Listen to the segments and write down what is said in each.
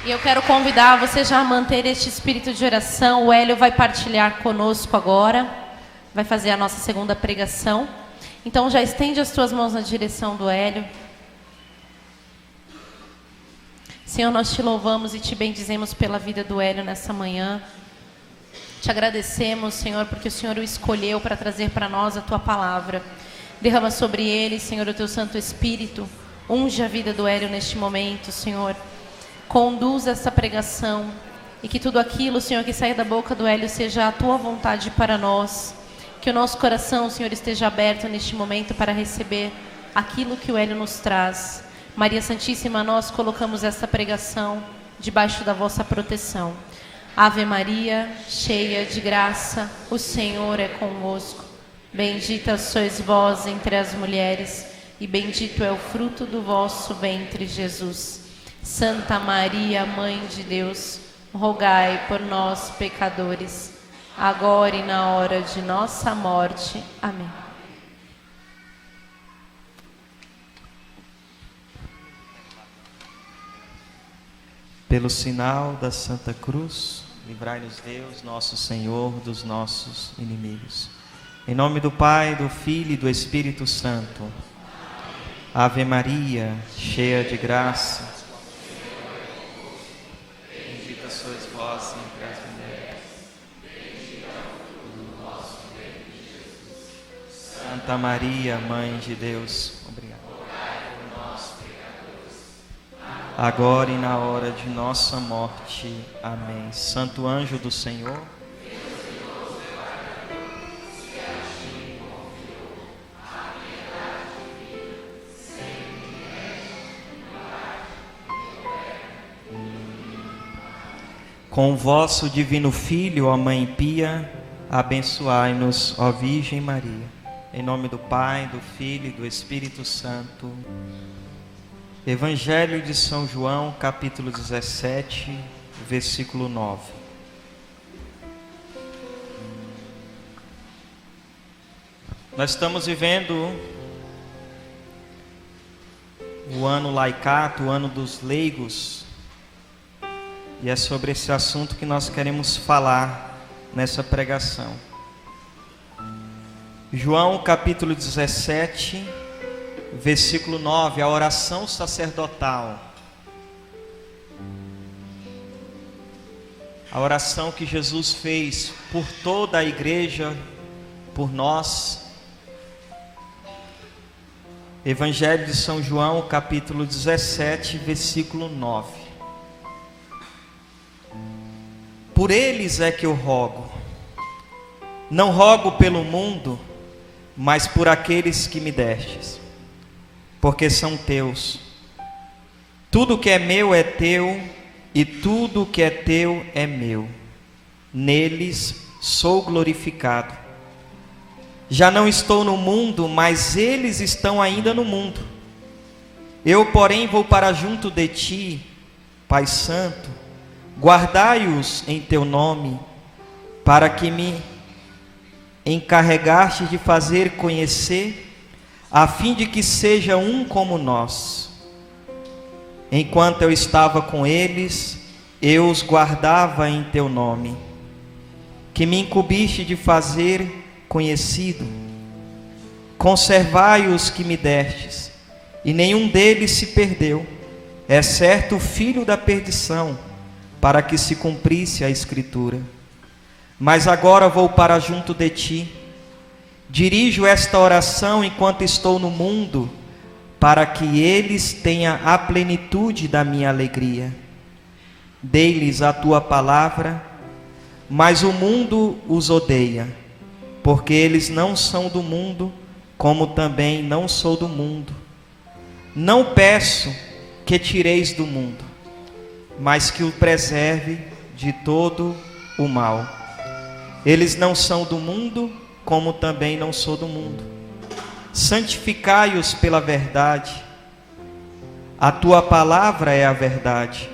E eu quero convidar você já a manter este espírito de oração. O Hélio vai partilhar conosco agora, vai fazer a nossa segunda pregação. Então já estende as tuas mãos na direção do Hélio. Senhor, nós te louvamos e te bendizemos pela vida do Hélio nessa manhã. Te agradecemos, Senhor, porque o Senhor o escolheu para trazer para nós a tua palavra. Derrama sobre ele, Senhor, o teu Santo Espírito. Unge a vida do Hélio neste momento, Senhor. Conduza essa pregação e que tudo aquilo, Senhor, que sair da boca do Hélio seja a tua vontade para nós. Que o nosso coração, Senhor, esteja aberto neste momento para receber aquilo que o Hélio nos traz. Maria Santíssima, nós colocamos essa pregação debaixo da vossa proteção. Ave Maria, cheia de graça, o Senhor é convosco. Bendita sois vós entre as mulheres, e bendito é o fruto do vosso ventre, Jesus. Santa Maria, Mãe de Deus, rogai por nós, pecadores, agora e na hora de nossa morte. Amém. Pelo sinal da Santa Cruz, livrai-nos Deus, nosso Senhor, dos nossos inimigos. Em nome do Pai, do Filho e do Espírito Santo. Ave Maria, cheia de graça, bendita sois vós entre as mulheres. Santa Maria, Mãe de Deus, obrigado. Agora e na hora de nossa morte. Amém. Santo anjo do Senhor, com o vosso divino Filho, ó Mãe Pia, abençoai-nos, ó Virgem Maria. Em nome do Pai, do Filho e do Espírito Santo. Evangelho de São João, capítulo 17, versículo 9. Nós estamos vivendo o ano laicato, o ano dos leigos, e é sobre esse assunto que nós queremos falar nessa pregação. João, capítulo 17, versículo 9, a oração sacerdotal. A oração que Jesus fez por toda a igreja, por nós. Evangelho de São João, capítulo 17, versículo 9. Por eles é que eu rogo. Não rogo pelo mundo, mas por aqueles que me destes, porque são teus. Tudo que é meu é teu, e tudo que é teu é meu. Neles sou glorificado. Já não estou no mundo, mas eles estão ainda no mundo. Eu, porém, vou para junto de ti, Pai Santo. Guardai-os em teu nome, para que me encarregaste de fazer conhecer, a fim de que seja um como nós. Enquanto eu estava com eles, eu os guardava em teu nome, que me incumbiste de fazer conhecido. Conservai os que me destes, e nenhum deles se perdeu, exceto o filho da perdição, para que se cumprisse a Escritura. Mas agora vou para junto de ti. Dirijo esta oração enquanto estou no mundo, para que eles tenham a plenitude da minha alegria. Dei-lhes a tua palavra, mas o mundo os odeia, porque eles não são do mundo, como também não sou do mundo. Não peço que tireis do mundo, mas que o preserve de todo o mal. Eles não são do mundo, como também não sou do mundo. Santificai-os pela verdade. A tua palavra é a verdade.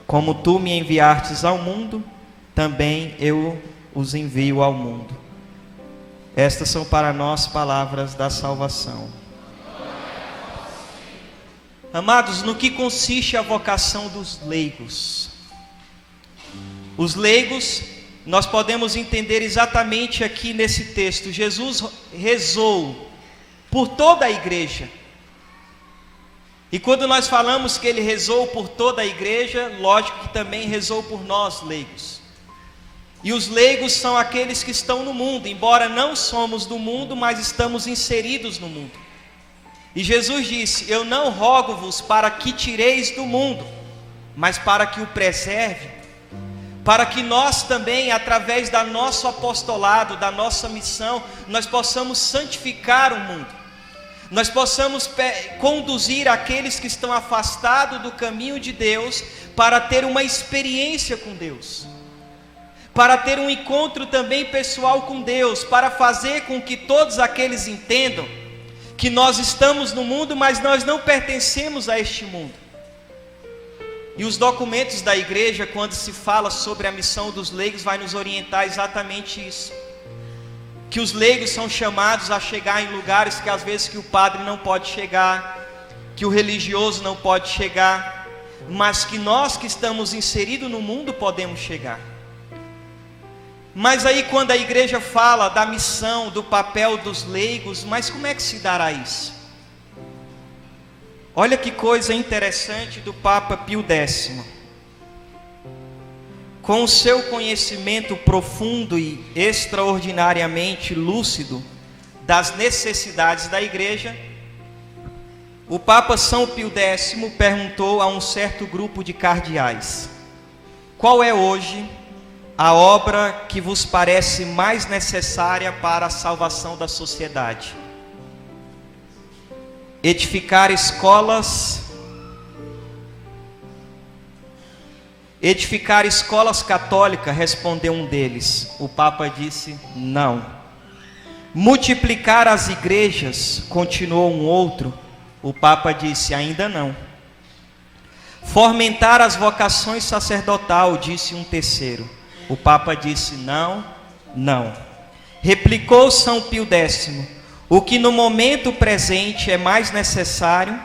Como tu me enviastes ao mundo, também eu os envio ao mundo. Estas são para nós palavras da salvação. Amados, no que consiste a vocação dos leigos? Os leigos, nós podemos entender exatamente aqui nesse texto. Jesus rezou por toda a igreja. E quando nós falamos que ele rezou por toda a igreja, lógico que também rezou por nós, leigos. E os leigos são aqueles que estão no mundo, embora não somos do mundo, mas estamos inseridos no mundo. E Jesus disse: eu não rogo-vos para que tireis do mundo, mas para que o preserve, para que nós também, através do nosso apostolado, da nossa missão, nós possamos santificar o mundo. Nós possamos conduzir aqueles que estão afastados do caminho de Deus para ter uma experiência com Deus, para ter um encontro também pessoal com Deus, para fazer com que todos aqueles entendam que nós estamos no mundo, mas nós não pertencemos a este mundo. E os documentos da igreja, quando se fala sobre a missão dos leigos, vai nos orientar exatamente isso. Que os leigos são chamados a chegar em lugares que às vezes que o padre não pode chegar, que o religioso não pode chegar, mas que nós que estamos inseridos no mundo podemos chegar. Mas aí quando a igreja fala da missão, do papel dos leigos, mas como é que se dará isso? Olha que coisa interessante do Papa Pio X. Com o seu conhecimento profundo e extraordinariamente lúcido das necessidades da igreja, o Papa São Pio X perguntou a um certo grupo de cardeais: qual é hoje a obra que vos parece mais necessária para a salvação da sociedade? Edificar escolas católicas, respondeu um deles. O Papa disse: não. Multiplicar as igrejas, continuou um outro. O Papa disse: ainda não. Fomentar as vocações sacerdotal, disse um terceiro. O Papa disse: não, não. Replicou São Pio X: o que no momento presente é mais necessário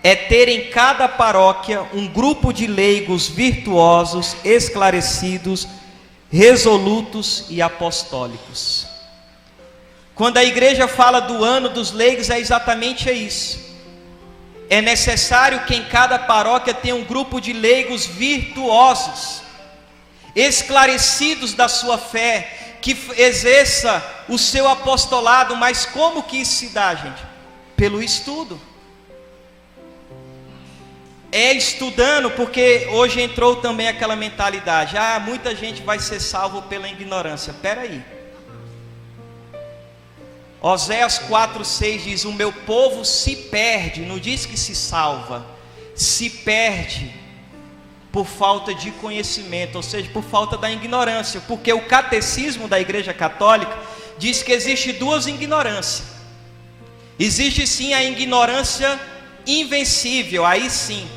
é ter em cada paróquia um grupo de leigos virtuosos, esclarecidos, resolutos e apostólicos. Quando a igreja fala do ano dos leigos, é exatamente isso. É necessário que em cada paróquia tenha um grupo de leigos virtuosos, esclarecidos da sua fé, que exerça o seu apostolado. Mas como que isso se dá, gente? Pelo estudo. É estudando, porque hoje entrou também aquela mentalidade: muita gente vai ser salvo pela ignorância. Espera aí. Oséias 4,6 diz: o meu povo se perde, não diz que se salva, se perde por falta de conhecimento, ou seja, por falta da ignorância, porque o catecismo da Igreja Católica diz que existe duas ignorâncias. Existe sim a ignorância invencível, aí sim.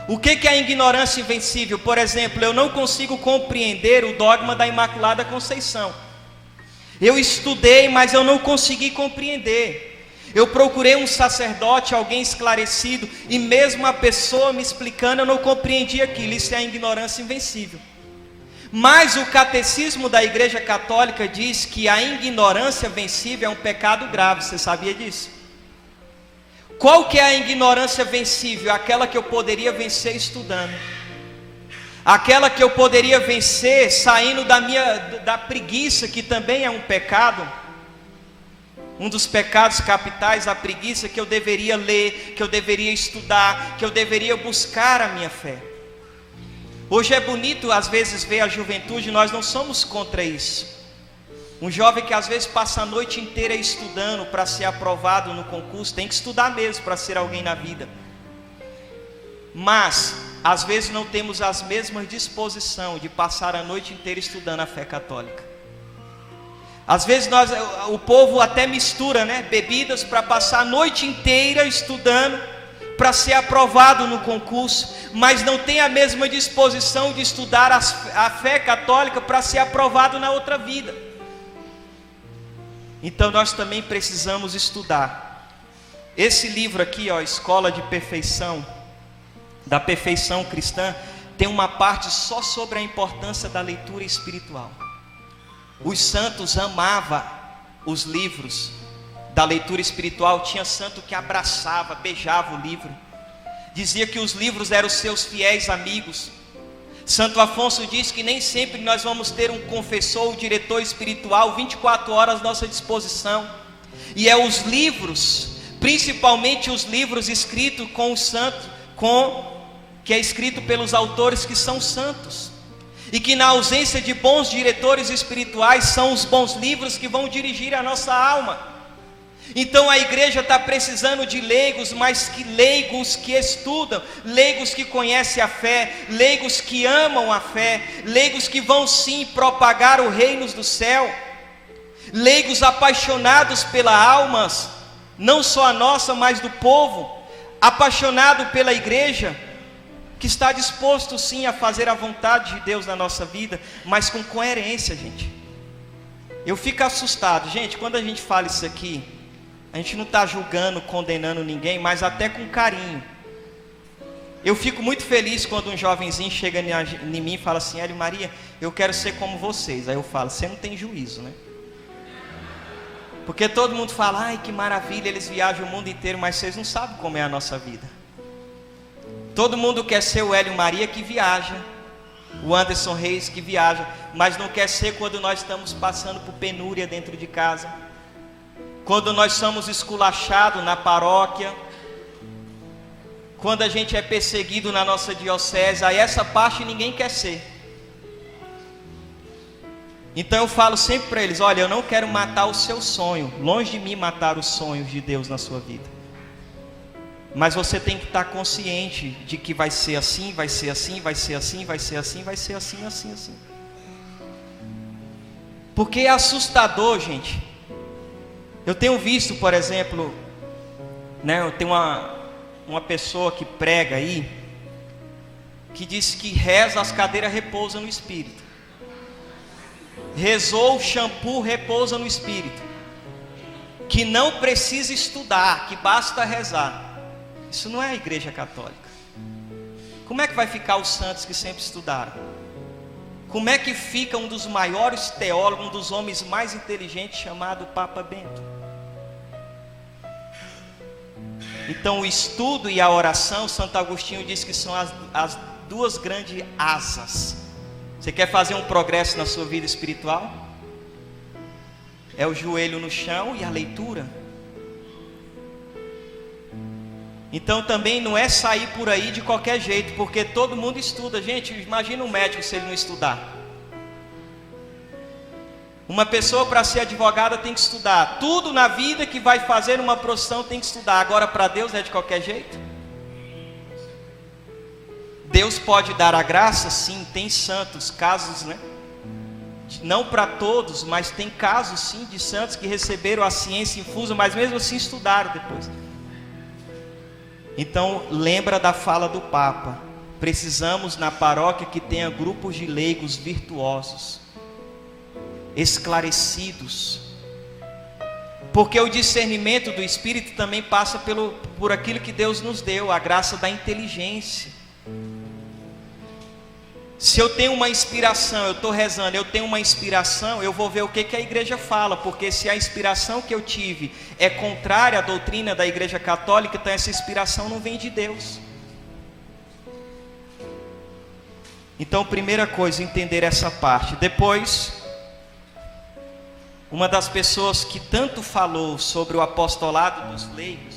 O que é a ignorância invencível? Por exemplo, eu não consigo compreender o dogma da Imaculada Conceição. Eu estudei, mas eu não consegui compreender. Eu procurei um sacerdote, alguém esclarecido, e mesmo a pessoa me explicando, eu não compreendi aquilo. Isso é a ignorância invencível. Mas o catecismo da Igreja Católica diz que a ignorância vencível é um pecado grave. Você sabia disso? Qual que é a ignorância vencível? Aquela que eu poderia vencer estudando. Aquela que eu poderia vencer saindo da preguiça, que também é um pecado. Um dos pecados capitais, a preguiça, que eu deveria ler, que eu deveria estudar, que eu deveria buscar a minha fé. Hoje é bonito às vezes ver a juventude, nós não somos contra isso. Um jovem que às vezes passa a noite inteira estudando para ser aprovado no concurso, tem que estudar mesmo para ser alguém na vida. Mas às vezes não temos as mesmas disposição de passar a noite inteira estudando a fé católica. Às vezes o povo até mistura, bebidas para passar a noite inteira estudando para ser aprovado no concurso, mas não tem a mesma disposição de estudar a fé católica para ser aprovado na outra vida. Então nós também precisamos estudar. Esse livro aqui, ó, Escola de Perfeição, da Perfeição Cristã, tem uma parte só sobre a importância da leitura espiritual. Os santos amavam os livros da leitura espiritual. Tinha santo que abraçava, beijava o livro, dizia que os livros eram os seus fiéis amigos. Santo Afonso diz que nem sempre nós vamos ter um confessor ou diretor espiritual 24 horas à nossa disposição, e é os livros, principalmente os livros escritos com os santos, que é escrito pelos autores que são santos, e que na ausência de bons diretores espirituais são os bons livros que vão dirigir a nossa alma. Então a igreja está precisando de leigos, mas que leigos que estudam, leigos que conhecem a fé, leigos que amam a fé, leigos que vão sim propagar o reino do céu, leigos apaixonados pela alma, não só a nossa, mas do povo, apaixonado pela igreja, que está disposto sim a fazer a vontade de Deus na nossa vida, mas com coerência, gente. Eu fico assustado, gente, quando a gente fala isso aqui, a gente não está julgando, condenando ninguém, mas até com carinho. Eu fico muito feliz quando um jovenzinho chega em mim e fala assim: Hélio Maria, eu quero ser como vocês. Aí eu falo: você não tem juízo, né? Porque todo mundo fala: ai, que maravilha, eles viajam o mundo inteiro, mas vocês não sabem como é a nossa vida. Todo mundo quer ser o Hélio Maria que viaja, o Anderson Reis que viaja, mas não quer ser quando nós estamos passando por penúria dentro de casa, quando nós somos esculachados na paróquia, quando a gente é perseguido na nossa diocese. Aí essa parte ninguém quer ser. Então eu falo sempre para eles: olha, eu não quero matar o seu sonho, longe de mim matar os sonhos de Deus na sua vida, mas você tem que estar consciente de que vai ser assim, vai ser assim, vai ser assim, vai ser assim, vai ser assim, assim, assim. Porque é assustador, gente. Eu tenho visto, por exemplo, né, eu tenho uma pessoa que prega aí, que diz que reza, as cadeiras repousam no espírito. Rezou, o shampoo repousa no espírito. Que não precisa estudar, que basta rezar. Isso não é a igreja católica. Como é que vai ficar os santos que sempre estudaram? Como é que fica um dos maiores teólogos, um dos homens mais inteligentes, chamado Papa Bento? Então o estudo e a oração, Santo Agostinho diz que são as duas grandes asas. Você quer fazer um progresso na sua vida espiritual? É o joelho no chão e a leitura. Então também não é sair por aí de qualquer jeito, porque todo mundo estuda. Gente, imagina um médico se ele não estudar. Uma pessoa para ser advogada tem que estudar. Tudo na vida que vai fazer uma profissão tem que estudar. Agora para Deus é de qualquer jeito? Deus pode dar a graça? Sim, tem santos, casos, né? Não para todos, mas tem casos sim de santos que receberam a ciência infusa, mas mesmo assim estudaram depois. Então lembra da fala do Papa: precisamos na paróquia que tenha grupos de leigos virtuosos, esclarecidos, porque o discernimento do Espírito também passa por aquilo que Deus nos deu, a graça da inteligência. Se eu tenho uma inspiração, eu estou rezando, eu tenho uma inspiração, eu vou ver o que a igreja fala, porque se a inspiração que eu tive é contrária à doutrina da igreja católica, então essa inspiração não vem de Deus. Então, primeira coisa, entender essa parte. Depois, uma das pessoas que tanto falou sobre o apostolado dos leigos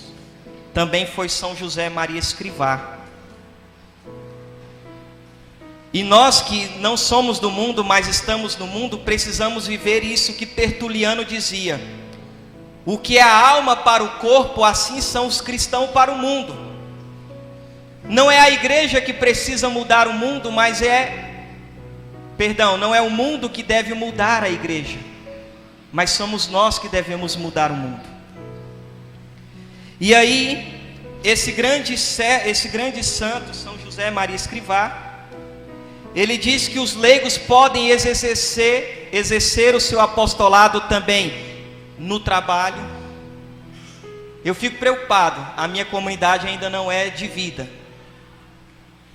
também foi São José Maria Escrivá. E nós que não somos do mundo, mas estamos no mundo, precisamos viver isso que Tertuliano dizia: o que é a alma para o corpo, assim são os cristãos para o mundo. Não é a igreja que precisa mudar o mundo, mas não é o mundo que deve mudar a igreja, mas somos nós que devemos mudar o mundo. E aí, esse grande santo, São José Maria Escrivá, ele diz que os leigos podem exercer o seu apostolado também no trabalho, Eu fico preocupado, a minha comunidade ainda não é de vida.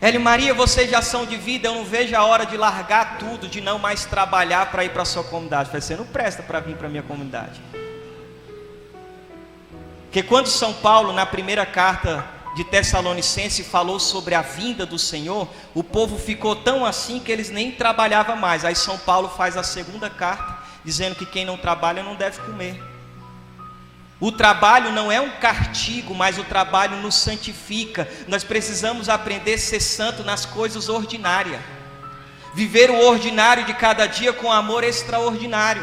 Hélio e Maria, vocês já são de vida, eu não vejo a hora de largar tudo, de não mais trabalhar para ir para a sua comunidade. Eu falei, você não presta para vir para a minha comunidade. Porque quando São Paulo, na primeira carta de Tessalonicenses, falou sobre a vinda do Senhor, o povo ficou tão assim que eles nem trabalhavam mais. Aí São Paulo faz a segunda carta, dizendo que quem não trabalha não deve comer. O trabalho não é um castigo, mas o trabalho nos santifica. Nós precisamos aprender a ser santo nas coisas ordinárias. Viver o ordinário de cada dia com amor extraordinário.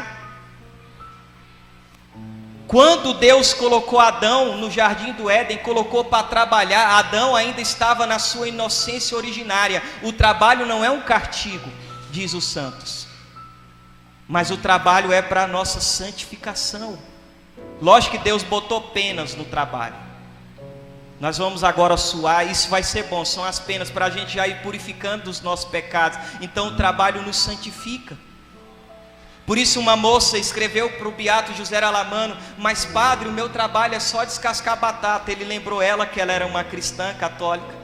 Quando Deus colocou Adão no jardim do Éden, colocou para trabalhar, Adão ainda estava na sua inocência originária. O trabalho não é um castigo, diz os santos. Mas o trabalho é para a nossa santificação. Lógico que Deus botou penas no trabalho. Nós vamos agora suar, isso vai ser bom. São as penas para a gente já ir purificando dos nossos pecados. Então o trabalho nos santifica. Por isso uma moça escreveu para o beato José Alamano: mas padre, o meu trabalho é só descascar batata. Ele lembrou ela que ela era uma cristã católica,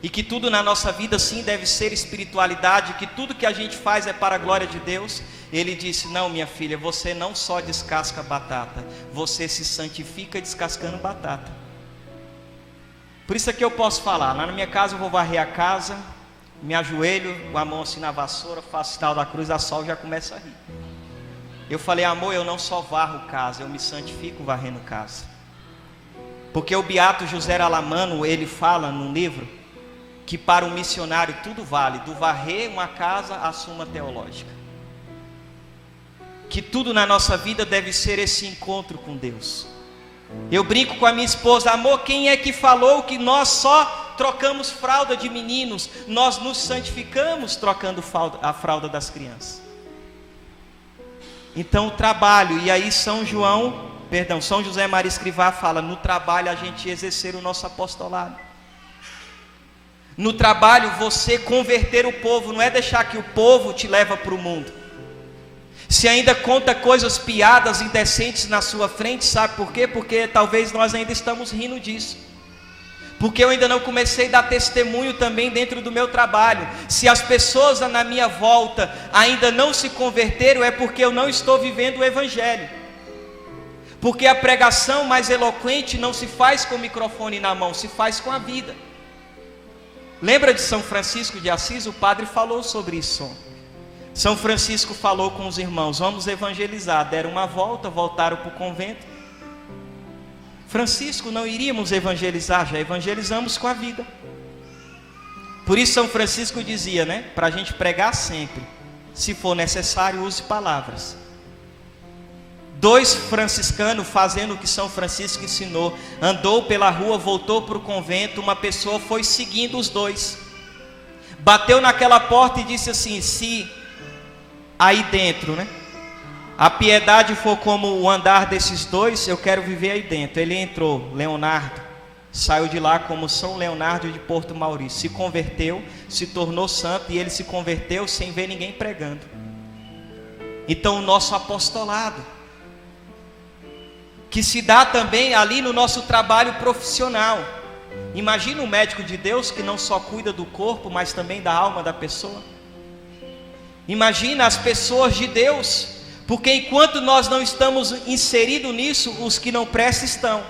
e que tudo na nossa vida sim deve ser espiritualidade, que tudo que a gente faz é para a glória de Deus. Ele disse: não, minha filha, você não só descasca batata, você se santifica descascando batata. Por isso é que eu posso falar, lá na minha casa eu vou varrer a casa, me ajoelho, com a mão assim na vassoura, faço o sinal da cruz, a Sol já começa a rir. Eu falei: amor, eu não só varro casa, eu me santifico varrendo casa. Porque o beato José Alamano, ele fala no livro que para um missionário tudo vale, do varrer uma casa à suma teológica. Que tudo na nossa vida deve ser esse encontro com Deus. Eu brinco com a minha esposa: amor, quem é que falou que nós só trocamos fralda de meninos? Nós nos santificamos trocando a fralda das crianças. Então o trabalho, e aí São José Maria Escrivá fala: no trabalho a gente exercer o nosso apostolado. No trabalho você converter o povo, não é deixar que o povo te leva para o mundo. Se ainda conta coisas piadas, indecentes na sua frente, sabe por quê? Porque talvez nós ainda estamos rindo disso. Porque eu ainda não comecei a dar testemunho também dentro do meu trabalho. Se as pessoas na minha volta ainda não se converteram, é porque eu não estou vivendo o Evangelho. Porque a pregação mais eloquente não se faz com o microfone na mão, se faz com a vida. Lembra de São Francisco de Assis? O padre falou sobre isso. São Francisco falou com os irmãos: vamos evangelizar. Deram uma volta, voltaram para o convento. Francisco, não iríamos evangelizar? Já evangelizamos com a vida. Por isso São Francisco dizia, né? Para a gente pregar sempre, se for necessário, use palavras. 2 franciscanos fazendo o que São Francisco ensinou. Andou pela rua, voltou para o convento. Uma pessoa foi seguindo os dois. Bateu naquela porta e disse assim: se aí dentro, né, a piedade for como o andar desses dois, eu quero viver aí dentro. Ele entrou, Leonardo, saiu de lá como São Leonardo de Porto Maurício, se converteu, se tornou santo, e ele se converteu sem ver ninguém pregando. Então o nosso apostolado, que se dá também ali no nosso trabalho profissional. Imagina um médico de Deus que não só cuida do corpo, mas também da alma da pessoa. Imagina as pessoas de Deus, porque enquanto nós não estamos inseridos nisso, os que não prestam estão.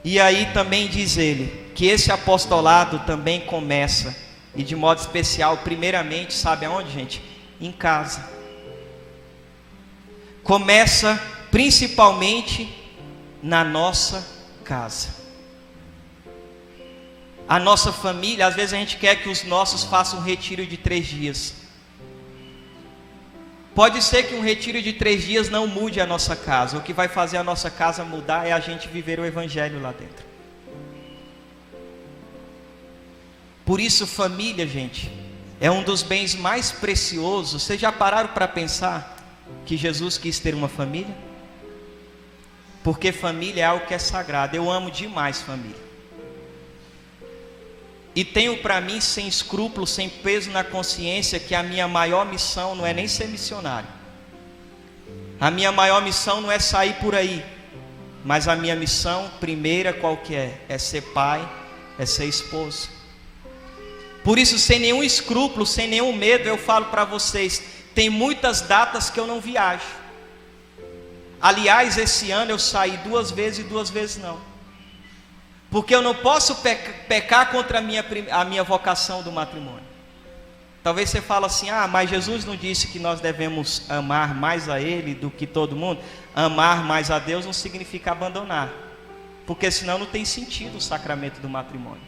E aí também diz ele, que esse apostolado também começa, e de modo especial, primeiramente, sabe aonde, gente? Em casa. Começa principalmente na nossa casa. A nossa família, às vezes a gente quer que os nossos façam um retiro de 3 dias. Pode ser que um retiro de 3 dias não mude a nossa casa. O que vai fazer a nossa casa mudar é a gente viver o Evangelho lá dentro. Por isso, família, gente, é um dos bens mais preciosos. Vocês já pararam para pensar que Jesus quis ter uma família? Porque família é algo que é sagrado. Eu amo demais família. E tenho para mim, sem escrúpulo, sem peso na consciência, que a minha maior missão não é nem ser missionário. A minha maior missão não é sair por aí Mas a minha missão primeira qual que é? É ser pai, é ser esposo. Por isso, sem nenhum escrúpulo, sem nenhum medo, eu falo para vocês, tem muitas datas que eu não viajo. Aliás, esse ano eu saí 2 vezes e 2 vezes não. Porque eu não posso pecar contra a minha vocação do matrimônio. Talvez você fale assim, mas Jesus não disse que nós devemos amar mais a Ele do que todo mundo? Amar mais a Deus não significa abandonar. Porque senão não tem sentido o sacramento do matrimônio.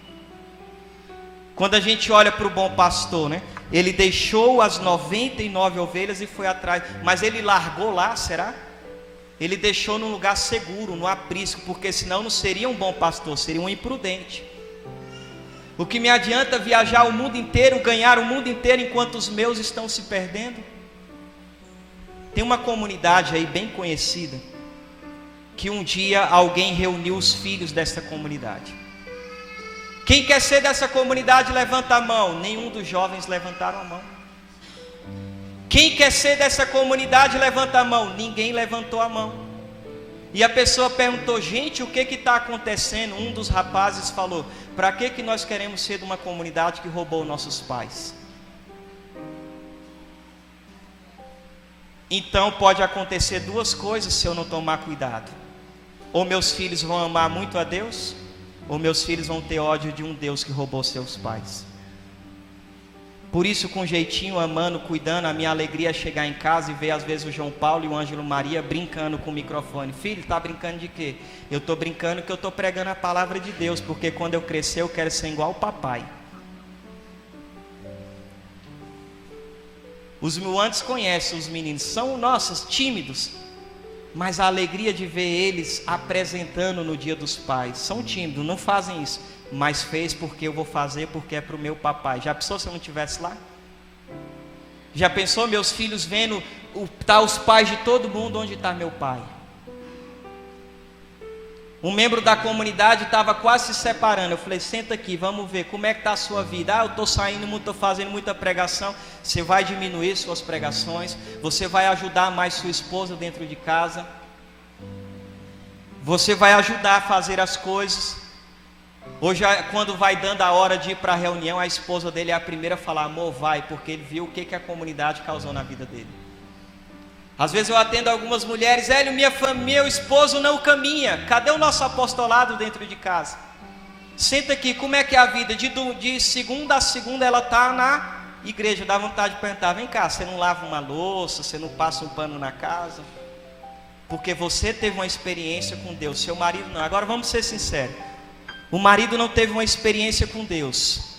Quando a gente olha para o bom pastor, né? Ele deixou as 99 ovelhas e foi atrás. Mas ele largou lá, será? Ele deixou num lugar seguro, no aprisco, porque senão não seria um bom pastor, seria um imprudente. O que me adianta viajar o mundo inteiro, ganhar o mundo inteiro, enquanto os meus estão se perdendo? Tem uma comunidade aí bem conhecida, que um dia alguém reuniu os filhos dessa comunidade. Quem quer ser dessa comunidade, levanta a mão. Nenhum dos jovens levantaram a mão. Quem quer ser dessa comunidade, levanta a mão. Ninguém levantou a mão. E a pessoa perguntou, gente, o que está acontecendo? Um dos rapazes falou, para que nós queremos ser de uma comunidade que roubou nossos pais? Então pode acontecer 2 coisas se eu não tomar cuidado. Ou meus filhos vão amar muito a Deus, ou meus filhos vão ter ódio de um Deus que roubou seus pais. Por isso, com jeitinho, amando, cuidando, a minha alegria é chegar em casa e ver às vezes o João Paulo e o Ângelo Maria brincando com o microfone. Filho, está brincando de quê? Eu estou brincando que eu estou pregando a palavra de Deus, porque quando eu crescer eu quero ser igual o papai. Os muantes conhecem os meninos, são nossos, tímidos, mas a alegria de ver eles apresentando no dia dos pais. São tímidos, não fazem isso, mas fez porque eu vou fazer, porque é para o meu papai. Já pensou se eu não estivesse lá? Já pensou meus filhos vendo os pais de todo mundo, onde está meu pai? Um membro da comunidade estava quase se separando. Eu falei, senta aqui, vamos ver, como é que está a sua vida? Eu estou saindo muito, estou fazendo muita pregação. Você vai diminuir suas pregações, você vai ajudar mais sua esposa dentro de casa, você vai ajudar a fazer as coisas. Hoje, quando vai dando a hora de ir para a reunião, a esposa dele é a primeira a falar, amor, vai, porque ele viu o que a comunidade causou na vida dele. Às vezes eu atendo algumas mulheres, Hélio, meu esposo não caminha, cadê o nosso apostolado dentro de casa? Senta aqui, como é que é a vida? De segunda a segunda ela está na igreja, dá vontade de perguntar, vem cá, você não lava uma louça, você não passa um pano na casa? Porque você teve uma experiência com Deus, seu marido não. Agora vamos ser sinceros, o marido não teve uma experiência com Deus.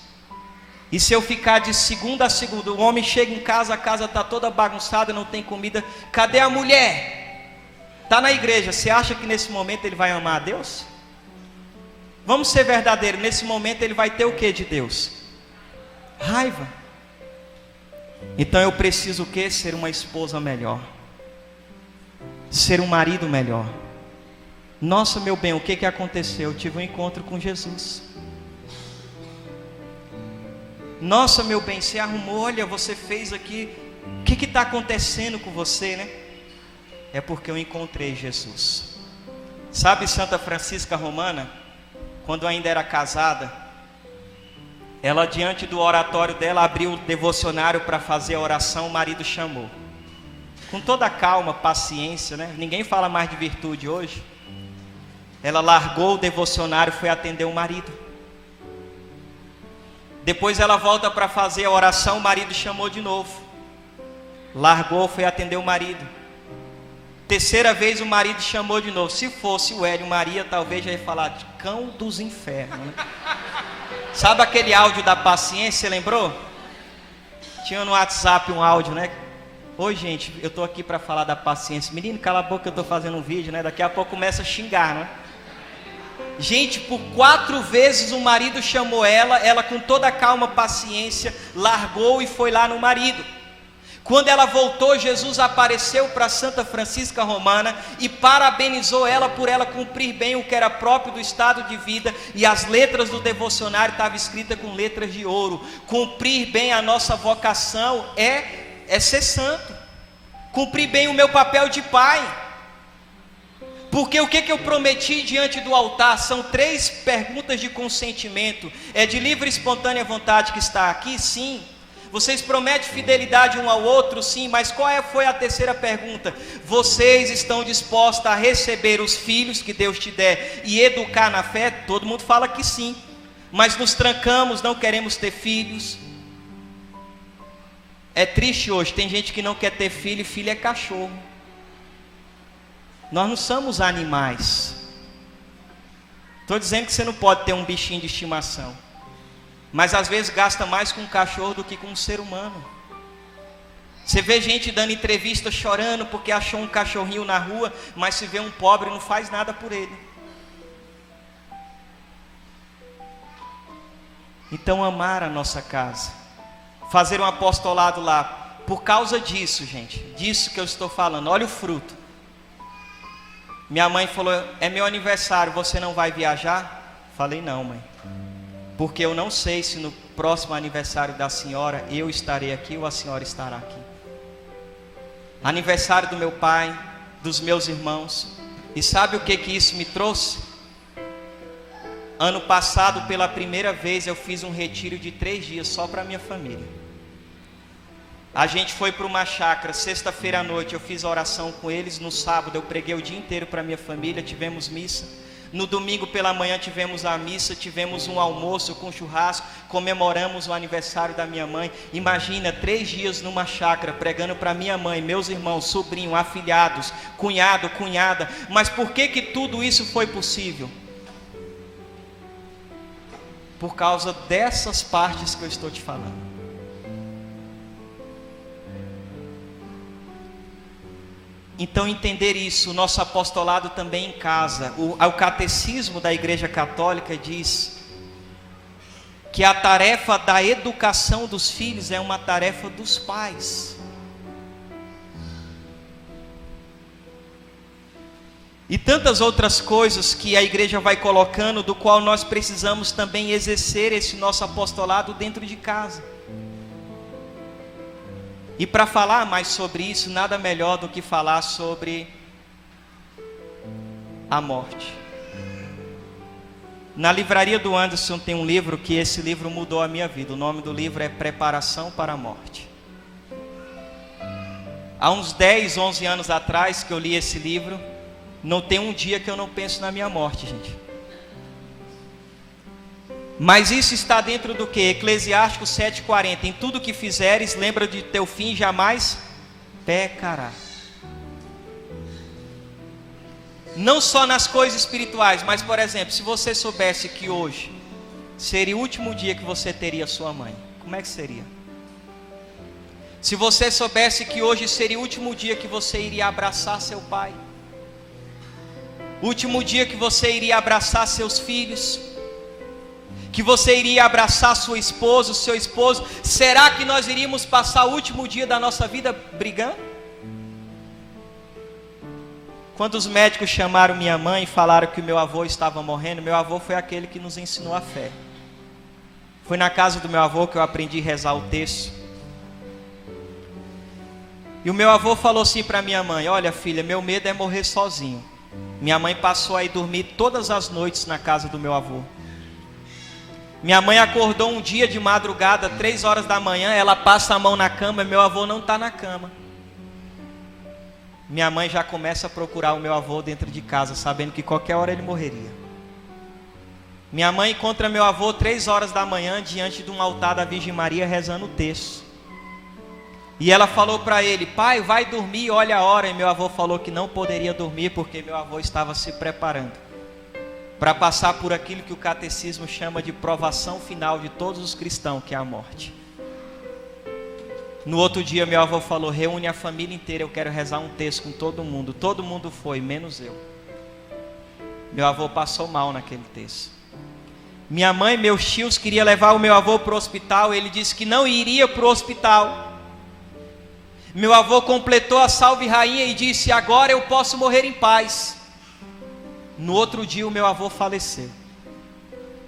E se eu ficar de segunda a segunda, o homem chega em casa, a casa está toda bagunçada, não tem comida, cadê a mulher? Está na igreja, você acha que nesse momento ele vai amar a Deus? Vamos ser verdadeiros, nesse momento ele vai ter o que de Deus? Raiva. Então eu preciso o que? Ser uma esposa melhor, ser um marido melhor. Nossa, meu bem, o que aconteceu? Eu tive um encontro com Jesus. Nossa, meu bem, você arrumou, olha, você fez aqui. O que está acontecendo com você, né? É porque eu encontrei Jesus. Sabe Santa Francisca Romana? Quando ainda era casada, ela diante do oratório dela abriu o devocionário para fazer a oração, o marido chamou. Com toda a calma, paciência, né? Ninguém fala mais de virtude hoje. Ela largou o devocionário e foi atender o marido. Depois ela volta para fazer a oração, o marido chamou de novo. Largou, foi atender o marido. Terceira vez o marido chamou de novo. Se fosse o Hélio Maria, talvez já ia falar de cão dos infernos, né? Sabe aquele áudio da paciência, você lembrou? Tinha no WhatsApp um áudio, né? Oi gente, eu estou aqui para falar da paciência. Menino, cala a boca que eu estou fazendo um vídeo, né? Daqui a pouco começa a xingar, né? Gente, por 4 vezes o marido chamou ela com toda a calma, paciência, largou e foi lá no marido. Quando ela voltou, Jesus apareceu para Santa Francisca Romana e parabenizou ela por ela cumprir bem o que era próprio do estado de vida, e as letras do devocionário estavam escritas com letras de ouro. Cumprir bem a nossa vocação é ser santo. Cumprir bem o meu papel de pai. Porque o que eu prometi diante do altar são 3 perguntas de consentimento. É de livre e espontânea vontade que está aqui? Sim. Vocês prometem fidelidade um ao outro? Sim. Mas foi a terceira pergunta? Vocês estão dispostos a receber os filhos que Deus te der e educar na fé? Todo mundo fala que sim. Mas nos trancamos, não queremos ter filhos. É triste hoje, tem gente que não quer ter filho e filho é cachorro. Nós não somos animais. Estou dizendo que você não pode ter um bichinho de estimação, mas às vezes gasta mais com um cachorro do que com um ser humano. Você vê gente dando entrevista chorando porque achou um cachorrinho na rua, mas se vê um pobre não faz nada por ele. Então amar a nossa casa, fazer um apostolado lá, por causa disso, gente, disso que eu estou falando. Olha o fruto. Minha mãe falou: é meu aniversário, você não vai viajar? Falei: não, mãe, porque eu não sei se no próximo aniversário da senhora eu estarei aqui ou a senhora estará aqui. Aniversário do meu pai, dos meus irmãos. E sabe o que isso me trouxe? Ano passado, pela primeira vez, eu fiz um retiro de 3 dias só para minha família. A gente foi para uma chácara, sexta-feira à noite eu fiz a oração com eles. No sábado eu preguei o dia inteiro para minha família, tivemos missa. No domingo pela manhã tivemos a missa, tivemos um almoço com churrasco, comemoramos o aniversário da minha mãe. Imagina, 3 dias numa chácara, pregando para minha mãe, meus irmãos, sobrinho, afilhados, cunhado, cunhada. Mas por que tudo isso foi possível? Por causa dessas partes que eu estou te falando. Então entender isso, o nosso apostolado também em casa. O catecismo da Igreja Católica diz que a tarefa da educação dos filhos é uma tarefa dos pais. E tantas outras coisas que a igreja vai colocando, do qual nós precisamos também exercer esse nosso apostolado dentro de casa. E para falar mais sobre isso, nada melhor do que falar sobre a morte. Na livraria do Anderson tem um livro que esse livro mudou a minha vida. O nome do livro é Preparação para a Morte. Há uns 10, 11 anos atrás que eu li esse livro, não tem um dia que eu não penso na minha morte, gente. Mas isso está dentro do que? Eclesiastes 7,40. Em tudo que fizeres, lembra de teu fim, jamais pecará. Não só nas coisas espirituais, mas por exemplo, se você soubesse que hoje seria o último dia que você teria sua mãe, como é que seria? Se você soubesse que hoje seria o último dia que você iria abraçar seu pai, o último dia que você iria abraçar seus filhos, que você iria abraçar sua esposa, o seu esposo, será que nós iríamos passar o último dia da nossa vida brigando? Quando os médicos chamaram minha mãe e falaram que o meu avô estava morrendo, meu avô foi aquele que nos ensinou a fé. Foi na casa do meu avô que eu aprendi a rezar o terço. E o meu avô falou assim para minha mãe: olha filha, meu medo é morrer sozinho. Minha mãe passou a ir dormir todas as noites na casa do meu avô. Minha mãe acordou um dia de madrugada, 3 horas da manhã, ela passa a mão na cama, meu avô não está na cama. Minha mãe já começa a procurar o meu avô dentro de casa, sabendo que qualquer hora ele morreria. Minha mãe encontra meu avô 3 horas da manhã, diante de um altar da Virgem Maria, rezando o terço. E ela falou para ele: pai, vai dormir, olha a hora. E meu avô falou que não poderia dormir, porque meu avô estava se preparando para passar por aquilo que o catecismo chama de provação final de todos os cristãos, que é a morte. No outro dia meu avô falou: reúne a família inteira, eu quero rezar um terço com todo mundo. Todo mundo foi, menos eu. Meu avô passou mal naquele terço. Minha mãe, meus tios queriam levar o meu avô para o hospital, ele disse que não iria para o hospital. Meu avô completou a salve rainha e disse: agora eu posso morrer em paz. No outro dia o meu avô faleceu.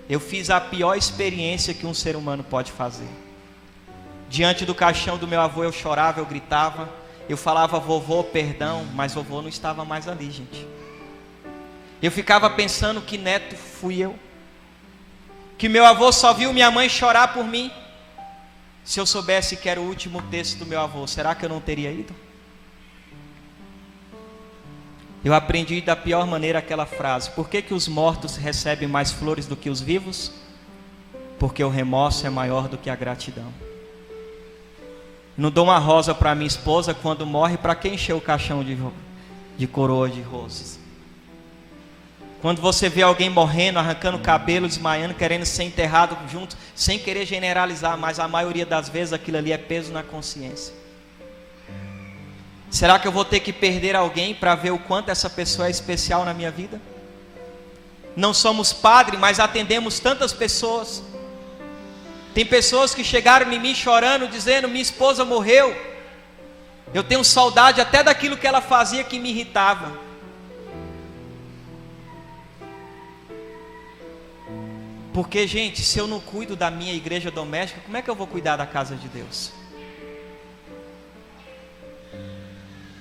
Eu fiz a pior experiência que um ser humano pode fazer. Diante do caixão do meu avô eu chorava, eu gritava, eu falava: vovô, perdão, mas vovô não estava mais ali, gente. Eu ficava pensando que neto fui eu, que meu avô só viu minha mãe chorar por mim. Se eu soubesse que era o último texto do meu avô, será que eu não teria ido? Eu aprendi da pior maneira aquela frase: por que os mortos recebem mais flores do que os vivos? Porque o remorso é maior do que a gratidão. Não dou uma rosa para minha esposa quando morre, para quem encher o caixão de coroa de rosas? Quando você vê alguém morrendo, arrancando cabelo, desmaiando, querendo ser enterrado junto, sem querer generalizar, mas a maioria das vezes aquilo ali é peso na consciência. Será que eu vou ter que perder alguém para ver o quanto essa pessoa é especial na minha vida? Não somos padre, mas atendemos tantas pessoas. Tem pessoas que chegaram em mim chorando, dizendo: minha esposa morreu. Eu tenho saudade até daquilo que ela fazia que me irritava. Porque, gente, se eu não cuido da minha igreja doméstica, como é que eu vou cuidar da casa de Deus?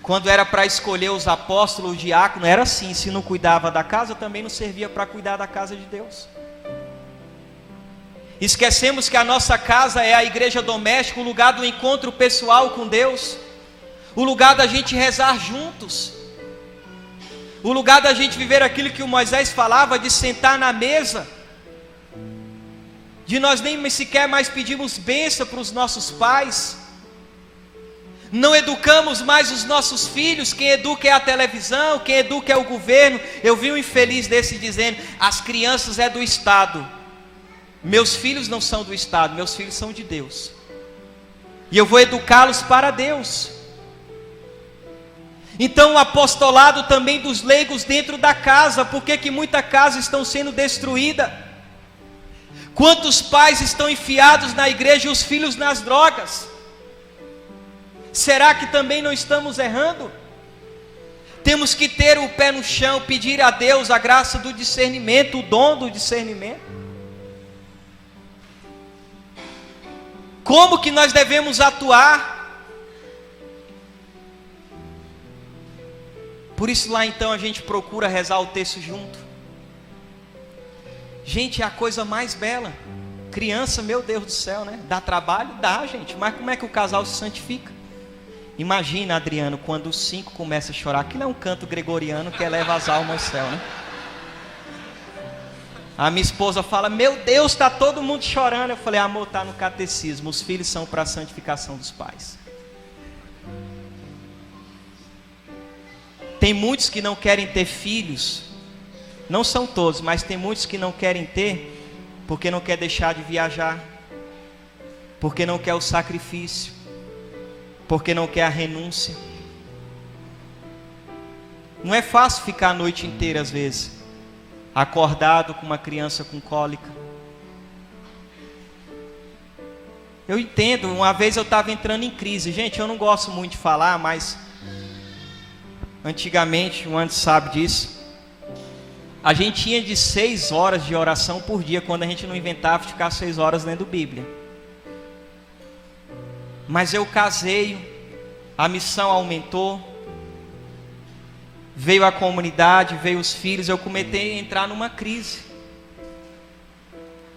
Quando era para escolher os apóstolos, o diácono, era assim: se não cuidava da casa, também não servia para cuidar da casa de Deus. Esquecemos que a nossa casa é a igreja doméstica, o lugar do encontro pessoal com Deus, o lugar da gente rezar juntos, o lugar da gente viver aquilo que o Moisés falava, de sentar na mesa, de nós nem sequer mais pedimos bênção para os nossos pais, não educamos mais os nossos filhos. Quem educa é a televisão, quem educa é o governo. Eu vi um infeliz desse dizendo: as crianças é do Estado, meus filhos não são do Estado, meus filhos são de Deus, e eu vou educá-los para Deus. Então o apostolado também dos leigos dentro da casa. Por que muitas casas estão sendo destruídas? Quantos pais estão enfiados na igreja e os filhos nas drogas? Será que também não estamos errando? Temos que ter o pé no chão, pedir a Deus a graça do discernimento, o dom do discernimento. Como que nós devemos atuar? Por isso lá então a gente procura rezar o texto junto. Gente, é a coisa mais bela. Criança, meu Deus do céu, né? Dá trabalho? Dá, gente. Mas como é que o casal se santifica? Imagina, Adriano, quando os 5 começam a chorar. Aquilo é um canto gregoriano que eleva as almas ao céu, né? A minha esposa fala: meu Deus, está todo mundo chorando. Eu falei: amor, está no catecismo. Os filhos são para a santificação dos pais. Tem muitos que não querem ter filhos. Não são todos, mas tem muitos que não querem ter porque não quer deixar de viajar, porque não quer o sacrifício, porque não quer a renúncia. Não é fácil ficar a noite inteira, às vezes, acordado com uma criança com cólica. Eu entendo. Uma vez eu estava entrando em crise. Gente, eu não gosto muito de falar, mas antigamente, o Andes sabe disso, a gente tinha de 6 horas de oração por dia, quando a gente não inventava de ficar 6 horas lendo Bíblia. Mas eu casei, a missão aumentou, veio a comunidade, veio os filhos, eu comecei a entrar numa crise.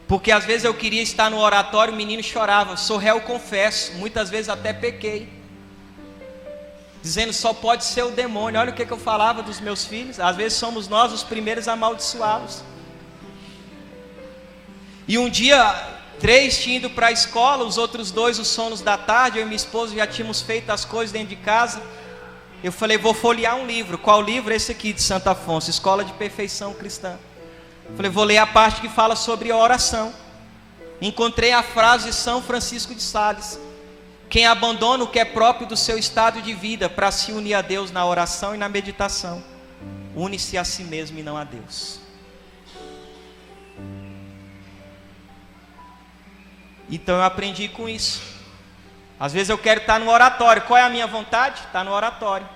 Porque às vezes eu queria estar no oratório, o menino chorava: sou réu, confesso, muitas vezes até pequei, dizendo: só pode ser o demônio. Olha o que eu falava dos meus filhos. Às vezes somos nós os primeiros a amaldiçoá-los. E um dia 3 tinham ido para a escola, os outros 2 os sonos da tarde. Eu e minha esposa já tínhamos feito as coisas dentro de casa. Eu falei: vou folhear um livro. Qual livro? Esse aqui, de Santo Afonso, Escola de Perfeição Cristã. Eu falei: vou ler a parte que fala sobre a oração. Encontrei a frase de São Francisco de Sales: quem abandona o que é próprio do seu estado de vida para se unir a Deus na oração e na meditação, une-se a si mesmo e não a Deus. Então eu aprendi com isso. Às vezes eu quero estar no oratório. Qual é a minha vontade? Estar no oratório.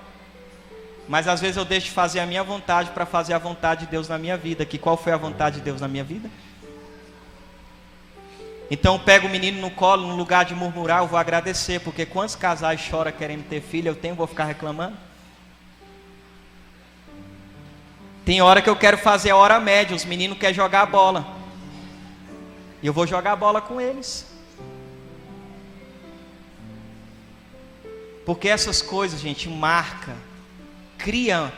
Mas às vezes eu deixo de fazer a minha vontade para fazer a vontade de Deus na minha vida. Que qual foi a vontade de Deus na minha vida? Então eu pego o menino no colo, no lugar de murmurar, eu vou agradecer. Porque quantos casais choram querendo ter filho? Eu vou ficar reclamando? Tem hora que eu quero fazer a hora média, os meninos querem jogar bola. E eu vou jogar bola com eles. Porque essas coisas, gente, marca, cria,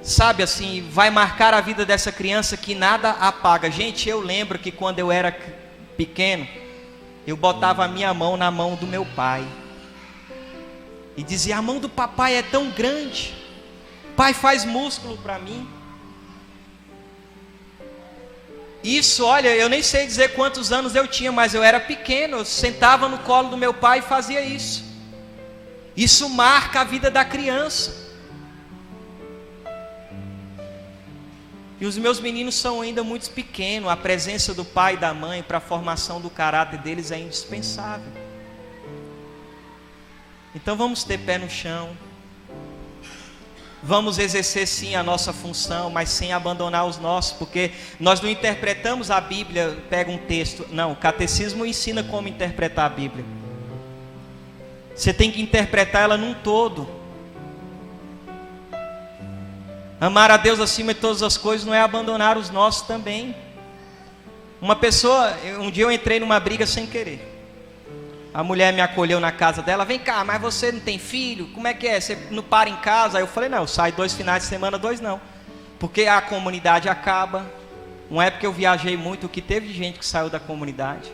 sabe assim, vai marcar a vida dessa criança que nada apaga. Gente, eu lembro que quando eu era pequeno, eu botava a minha mão na mão do meu pai. E dizia, a mão do papai é tão grande. Pai, faz músculo para mim. Isso, olha, eu nem sei dizer quantos anos eu tinha, mas eu era pequeno. Eu sentava no colo do meu pai e fazia isso. Isso marca a vida da criança. E os meus meninos são ainda muito pequenos. A presença do pai e da mãe para a formação do caráter deles é indispensável. Então vamos ter pé no chão. Vamos exercer sim a nossa função, mas sem abandonar os nossos, porque nós não interpretamos a Bíblia, pega um texto. Não, o catecismo ensina como interpretar a Bíblia. Você tem que interpretar ela num todo. Amar a Deus acima de todas as coisas não é abandonar os nossos também. Uma pessoa, um dia eu entrei numa briga sem querer. A mulher me acolheu na casa dela, vem cá, mas você não tem filho? Como é que é? Você não para em casa? Aí eu falei, não, eu saio 2 finais de semana, 2 não. Porque a comunidade acaba. Uma época eu viajei muito, o que teve de gente que saiu da comunidade.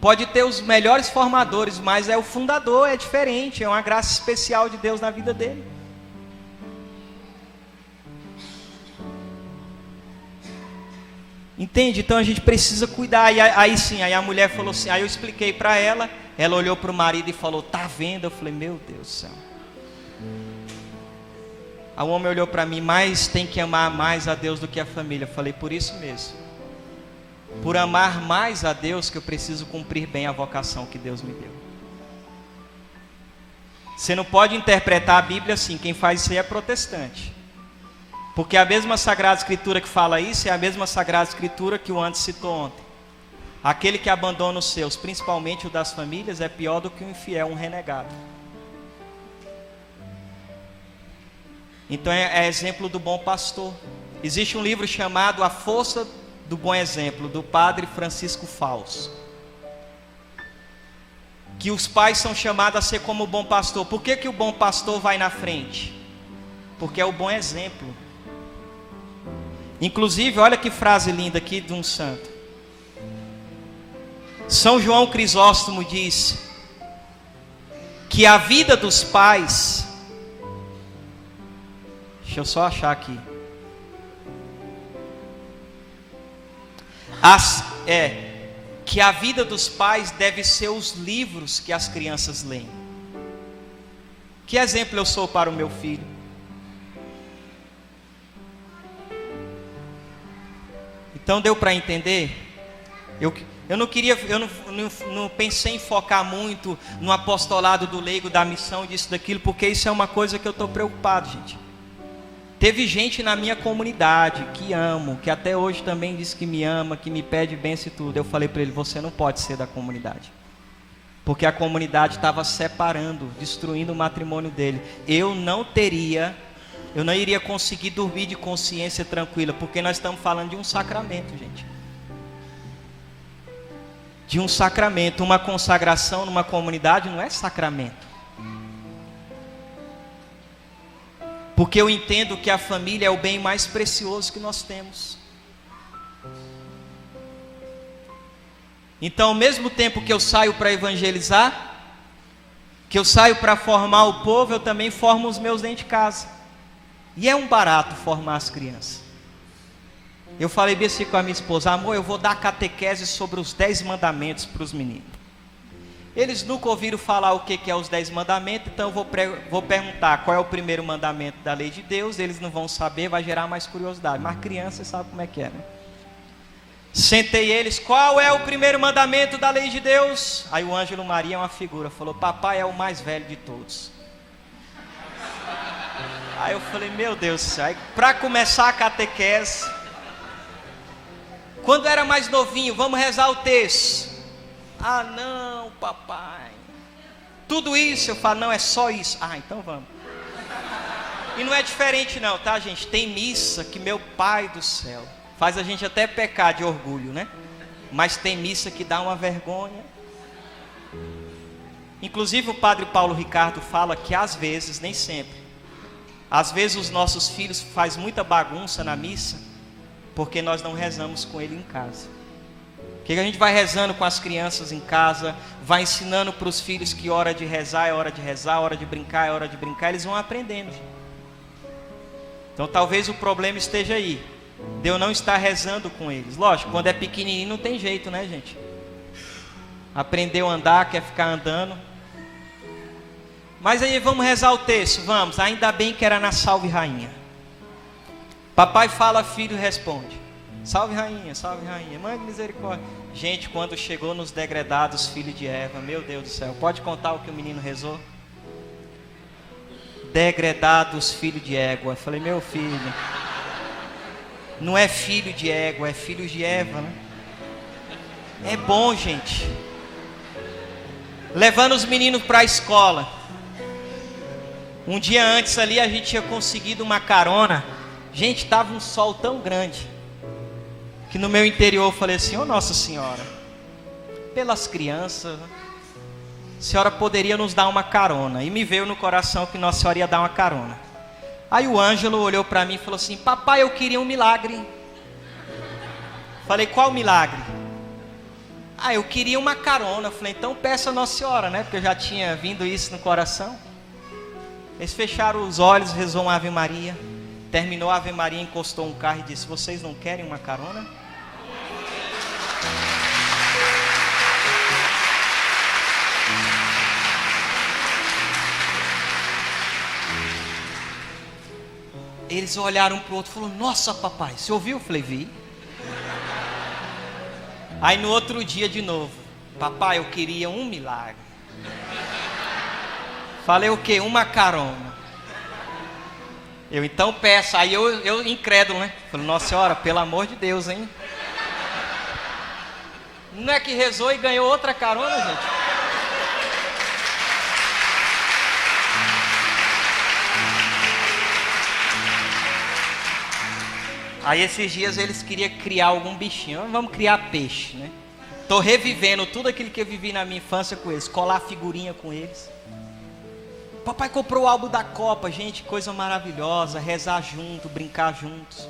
Pode ter os melhores formadores, mas é o fundador, é diferente, é uma graça especial de Deus na vida dele. Entende? Então a gente precisa cuidar. E aí sim, aí a mulher falou assim, aí eu expliquei para ela, ela olhou para o marido e falou, tá vendo? Eu falei, meu Deus do céu. Aí o homem olhou para mim, mas tem que amar mais a Deus do que a família. Eu falei, por isso mesmo. Por amar mais a Deus que eu preciso cumprir bem a vocação que Deus me deu. Você não pode interpretar a Bíblia assim, quem faz isso aí é protestante. Porque a mesma Sagrada Escritura que fala isso é a mesma Sagrada Escritura que o Antes citou ontem. Aquele que abandona os seus, principalmente o das famílias, é pior do que um infiel, um renegado. Então é exemplo do bom pastor. Existe um livro chamado A Força do Bom Exemplo, do padre Francisco Fausto. Que os pais são chamados a ser como o bom pastor. Por que o bom pastor vai na frente? Porque é o bom exemplo. Inclusive, olha que frase linda aqui de um santo. São João Crisóstomo disse que a vida dos pais, deixa eu só achar aqui, que a vida dos pais deve ser os livros que as crianças leem. Que exemplo eu sou para o meu filho? Então deu para entender? Eu não pensei em focar muito no apostolado do leigo, da missão, disso, daquilo, porque isso é uma coisa que eu estou preocupado, gente. Teve gente na minha comunidade que amo, que até hoje também diz que me ama, que me pede bênção e tudo. Eu falei para ele, você não pode ser da comunidade. Porque a comunidade estava separando, destruindo o matrimônio dele. Eu não iria conseguir dormir de consciência tranquila, porque nós estamos falando de um sacramento, gente. De um sacramento. Uma consagração numa comunidade não é sacramento. Porque eu entendo que a família é o bem mais precioso que nós temos. Então, ao mesmo tempo que eu saio para evangelizar, que eu saio para formar o povo, eu também formo os meus dentro de casa. E é um barato formar as crianças. Eu falei bem assim com a minha esposa, amor, eu vou dar catequese sobre os 10 mandamentos para os meninos. Eles nunca ouviram falar o que é os 10 mandamentos, então eu vou perguntar qual é o primeiro mandamento da lei de Deus, eles não vão saber, vai gerar mais curiosidade. Mas criança sabe como é que é, né? Sentei eles, qual é o primeiro mandamento da lei de Deus? Aí o Ângelo Maria é uma figura, falou, papai é o mais velho de todos. Aí eu falei, meu Deus do céu. Aí, para começar a catequese, quando era mais novinho, vamos rezar o texto. Ah não, papai, tudo isso? Eu falo, não, é só isso. Ah, então vamos. E não é diferente não, tá, gente? Tem missa que meu pai do céu faz a gente até pecar de orgulho, né? Mas tem missa que dá uma vergonha. Inclusive o padre Paulo Ricardo fala que às vezes, nem sempre, às vezes os nossos filhos fazem muita bagunça na missa porque nós não rezamos com ele em casa. Porque a gente vai rezando com as crianças em casa, vai ensinando para os filhos que hora de rezar é hora de rezar, hora de brincar é hora de brincar, eles vão aprendendo. Então talvez o problema esteja aí, de eu não estar rezando com eles. Lógico, quando é pequenininho não tem jeito, né, gente? Aprendeu a andar, quer ficar andando. Mas aí vamos rezar o texto, vamos. Ainda bem que era na Salve Rainha. Papai fala, filho responde. Salve Rainha, Mãe de misericórdia. Gente, quando chegou nos degredados, filho de Eva, meu Deus do céu, pode contar o que o menino rezou? Degredados, filho de égua. Eu falei, meu filho, não é filho de égua, é filho de Eva, né? É bom, gente. Levando os meninos para a escola. Um dia antes ali a gente tinha conseguido uma carona. Gente, estava um sol tão grande que no meu interior eu falei assim, ô Nossa Senhora, pelas crianças, a senhora poderia nos dar uma carona. E me veio no coração que Nossa Senhora ia dar uma carona. Aí o Ângelo olhou para mim e falou assim, papai, eu queria um milagre. Falei, qual milagre? Ah, eu queria uma carona. Falei, então peça a Nossa Senhora, né? Porque eu já tinha vindo isso no coração. Eles fecharam os olhos, rezou uma Ave Maria. Terminou a Ave Maria, encostou um carro e disse, vocês não querem uma carona? Eles olharam para o outro e falaram, nossa papai, você ouviu? Eu falei, vi. Aí no outro dia de novo, papai, eu queria um milagre. Falei o quê? Uma carona. Eu então peço, aí eu incrédulo, né? Falei, Nossa Senhora, pelo amor de Deus, hein? Não é que rezou e ganhou outra carona, gente? Aí esses dias eles queriam criar algum bichinho. Vamos criar peixe, né? Tô revivendo tudo aquilo que eu vivi na minha infância com eles. Colar figurinha com eles. Papai comprou o álbum da Copa, gente, coisa maravilhosa. Rezar junto, brincar juntos.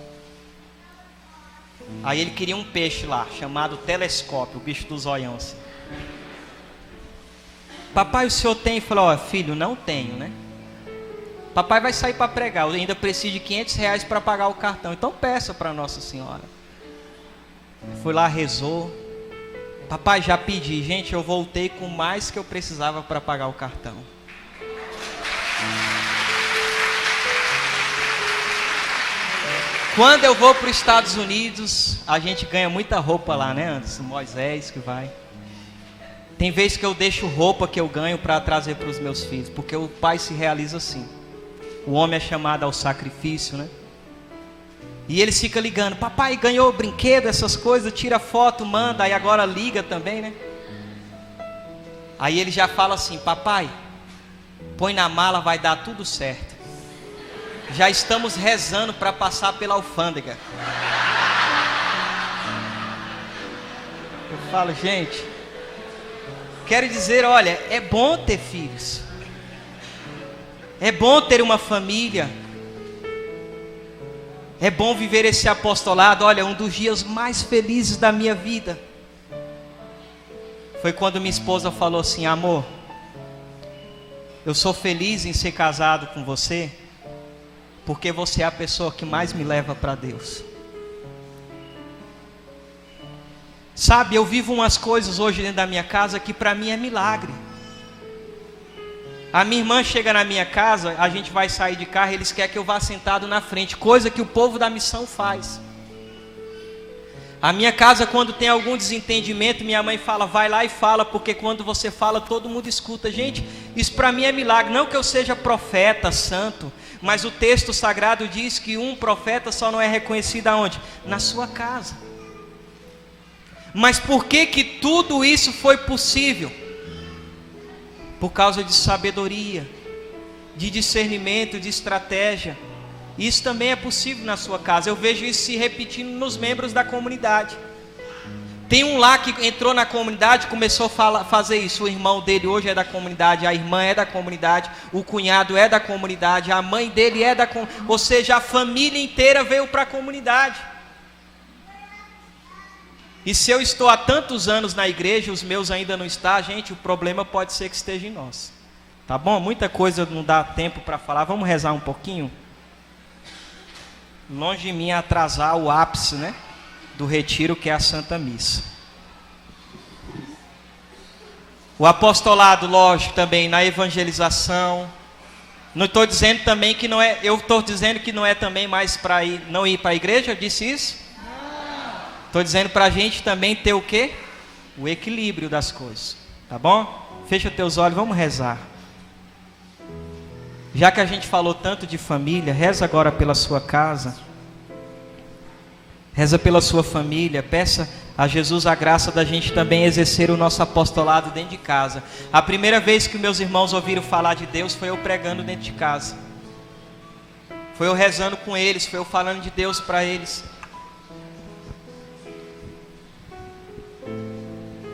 Aí ele queria um peixe lá, chamado telescópio, o bicho do zoião assim. Papai, o senhor tem? Falou, ó, filho, não tenho, né? Papai vai sair para pregar, eu ainda preciso de R$500 para pagar o cartão. Então peça para Nossa Senhora. Fui lá, rezou. Papai, já pedi. Gente, eu voltei com mais que eu precisava para pagar o cartão. Quando eu vou para os Estados Unidos, a gente ganha muita roupa lá, né, Anderson? Moisés que vai. Tem vezes que eu deixo roupa que eu ganho para trazer para os meus filhos, porque o pai se realiza assim. O homem é chamado ao sacrifício, né? E eles ficam ligando, papai ganhou brinquedo, essas coisas, tira foto, manda, aí agora liga também, né? Aí ele já fala assim, papai, põe na mala, vai dar tudo certo. Já estamos rezando para passar pela alfândega. Eu falo, gente, quero dizer, olha, é bom ter filhos. É bom ter uma família. É bom viver esse apostolado. Olha, um dos dias mais felizes da minha vida foi quando minha esposa falou assim, amor, eu sou feliz em ser casado com você, porque você é a pessoa que mais me leva para Deus. Sabe, eu vivo umas coisas hoje dentro da minha casa que para mim é milagre. A minha irmã chega na minha casa, a gente vai sair de carro, eles querem que eu vá sentado na frente, coisa que o povo da missão faz. A minha casa, quando tem algum desentendimento, minha mãe fala, vai lá e fala, porque quando você fala, todo mundo escuta. Gente, isso para mim é milagre, não que eu seja profeta, santo, mas o texto sagrado diz que um profeta só não é reconhecido aonde? Na sua casa. Mas por que que tudo isso foi possível? Por causa de sabedoria, de discernimento, de estratégia. Isso também é possível na sua casa. Eu vejo isso se repetindo nos membros da comunidade. Tem um lá que entrou na comunidade e começou a fazer isso. O irmão dele hoje é da comunidade, a irmã é da comunidade, o cunhado é da comunidade, a mãe dele é da comunidade. Ou seja, a família inteira veio para a comunidade. E se eu estou há tantos anos na igreja, os meus ainda não estão, gente, o problema pode ser que esteja em nós. Tá bom? Muita coisa não dá tempo para falar. Vamos rezar um pouquinho? Longe de mim atrasar o ápice, né, do retiro, que é a Santa Missa. O apostolado, lógico, também na evangelização. Não estou dizendo também que não é, eu estou dizendo que não é também mais para não ir para a igreja, eu disse isso? Estou dizendo para a gente também ter o quê? O equilíbrio das coisas, tá bom? Fecha teus olhos, vamos rezar. Já que a gente falou tanto de família, reza agora pela sua casa. Reza pela sua família, peça a Jesus a graça da gente também exercer o nosso apostolado dentro de casa. A primeira vez que meus irmãos ouviram falar de Deus foi eu pregando dentro de casa. Foi eu rezando com eles, foi eu falando de Deus para eles.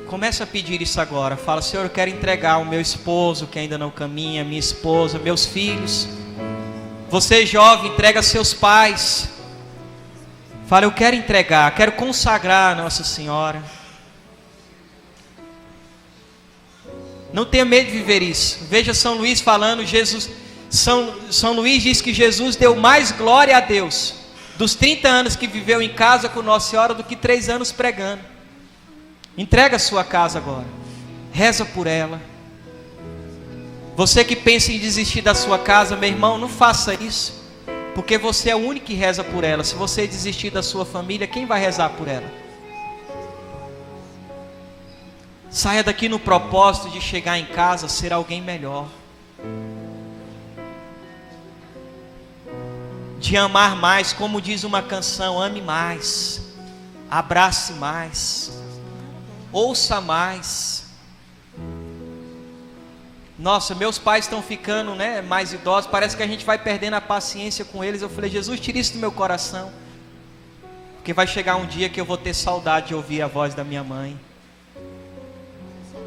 Começa a pedir isso agora. Fala: Senhor, eu quero entregar o meu esposo que ainda não caminha, minha esposa, meus filhos. Você jovem, entrega seus pais. Fala: eu quero entregar, quero consagrar a Nossa Senhora. Não tenha medo de viver isso. Veja São Luís falando, São Luís diz que Jesus deu mais glória a Deus dos 30 anos que viveu em casa com Nossa Senhora do que 3 anos pregando. Entrega a sua casa agora. Reza por ela. Você que pensa em desistir da sua casa, meu irmão, não faça isso. Porque você é o único que reza por ela. Se você desistir da sua família, quem vai rezar por ela? Saia daqui no propósito de chegar em casa, ser alguém melhor. De amar mais, como diz uma canção: ame mais, abrace mais, ouça mais. Nossa, meus pais estão ficando, né, mais idosos. Parece que a gente vai perdendo a paciência com eles. Eu falei: Jesus, tira isso do meu coração, porque vai chegar um dia que eu vou ter saudade de ouvir a voz da minha mãe,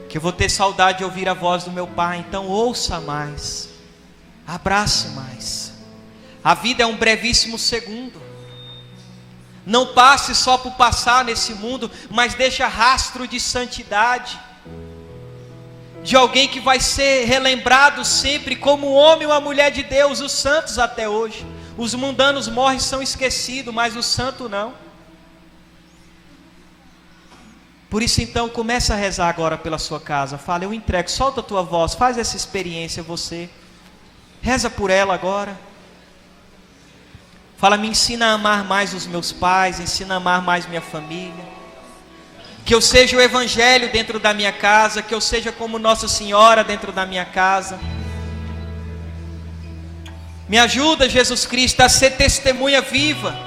que eu vou ter saudade de ouvir a voz do meu pai. Então ouça mais, abrace mais. A vida é um brevíssimo segundo. Não passe só por passar nesse mundo, mas deixa rastro de santidade, de alguém que vai ser relembrado sempre como um homem ou uma mulher de Deus. Os santos até hoje, os mundanos morrem e são esquecidos, mas o santo não. Por isso então, começa a rezar agora pela sua casa. Fala: eu entrego, solta a tua voz, faz essa experiência você. Reza por ela agora. Fala: me ensina a amar mais os meus pais, ensina a amar mais minha família. Que eu seja o evangelho dentro da minha casa, que eu seja como Nossa Senhora dentro da minha casa. Me ajuda, Jesus Cristo, a ser testemunha viva.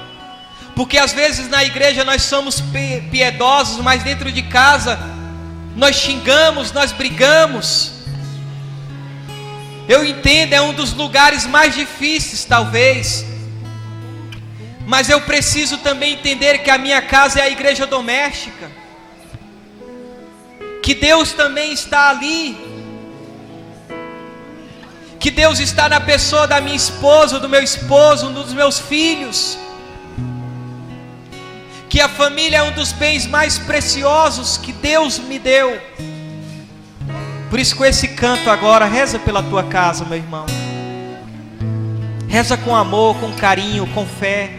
Porque às vezes na igreja nós somos piedosos, mas dentro de casa nós xingamos, nós brigamos. Eu entendo, é um dos lugares mais difíceis talvez, mas eu preciso também entender que a minha casa é a igreja doméstica, que Deus também está ali, que Deus está na pessoa da minha esposa, do meu esposo, dos meus filhos, que a família é um dos bens mais preciosos que Deus me deu. Por isso, com esse canto agora, reza pela tua casa, meu irmão. Reza com amor, com carinho, com fé.